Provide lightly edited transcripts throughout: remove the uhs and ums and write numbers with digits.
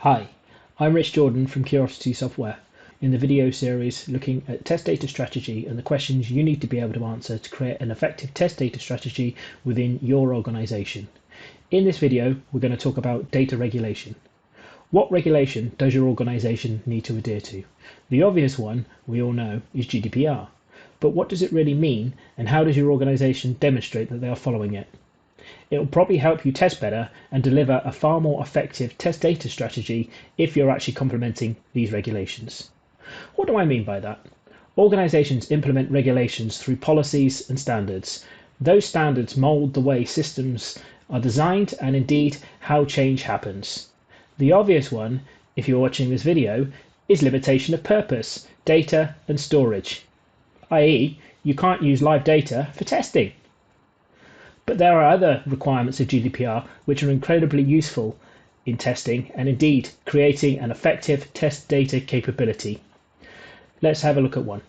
Hi, I'm Rich Jordan from Curiosity Software, in the video series looking at test data strategy and the questions you need to be able to answer to create an effective test data strategy within your organization. In this video, we're going to talk about data regulation. What regulation does your organization need to adhere to? The obvious one, we all know, is GDPR. But what does it really mean, and how does your organization demonstrate that they are following it? It will probably help you test better and deliver a far more effective test data strategy if you're actually implementing these regulations. What do I mean by that? Organizations implement regulations through policies and standards. Those standards mold the way systems are designed and indeed how change happens. The obvious one, if you're watching this video, is limitation of purpose, data and storage, i.e. you can't use live data for testing. But there are other requirements of GDPR which are incredibly useful in testing and indeed creating an effective test data capability. Let's have a look at one.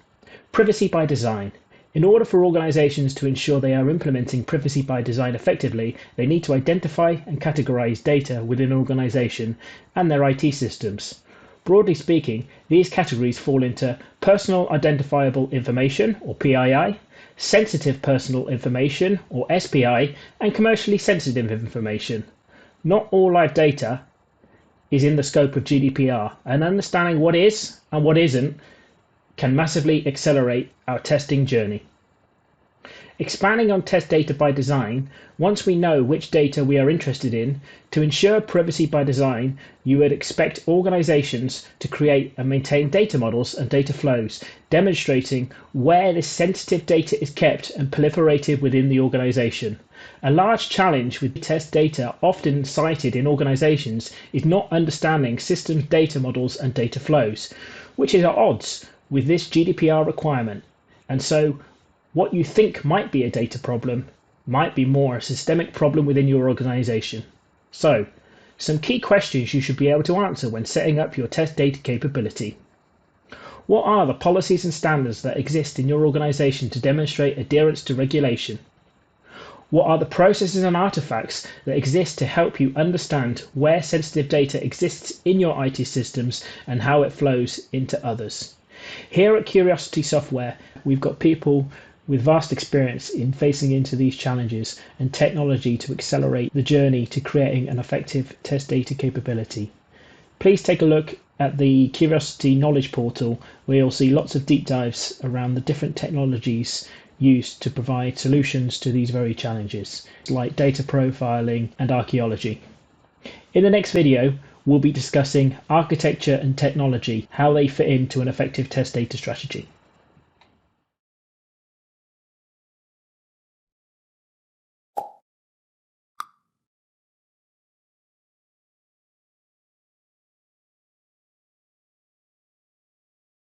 Privacy by design. In order for organizations to ensure they are implementing privacy by design effectively, they need to identify and categorize data within an organization and their IT systems. Broadly speaking, these categories fall into personal identifiable information, or PII, sensitive personal information, or SPI, and commercially sensitive information. Not all live data is in the scope of GDPR, and understanding what is and what isn't can massively accelerate our testing journey. Expanding on test data by design, once we know which data we are interested in, to ensure privacy by design, you would expect organizations to create and maintain data models and data flows, demonstrating where this sensitive data is kept and proliferated within the organization. A large challenge with test data often cited in organizations is not understanding systems data models and data flows, which is at odds with this GDPR requirement. And so what you think might be a data problem might be more a systemic problem within your organization. So, some key questions you should be able to answer when setting up your test data capability. What are the policies and standards that exist in your organization to demonstrate adherence to regulation? What are the processes and artifacts that exist to help you understand where sensitive data exists in your IT systems and how it flows into others? Here at Curiosity Software, we've got people with vast experience in facing into these challenges and technology to accelerate the journey to creating an effective test data capability. Please take a look at the Curiosity Knowledge Portal, where you'll see lots of deep dives around the different technologies used to provide solutions to these very challenges, like data profiling and archaeology. In the next video, we'll be discussing architecture and technology, how they fit into an effective test data strategy.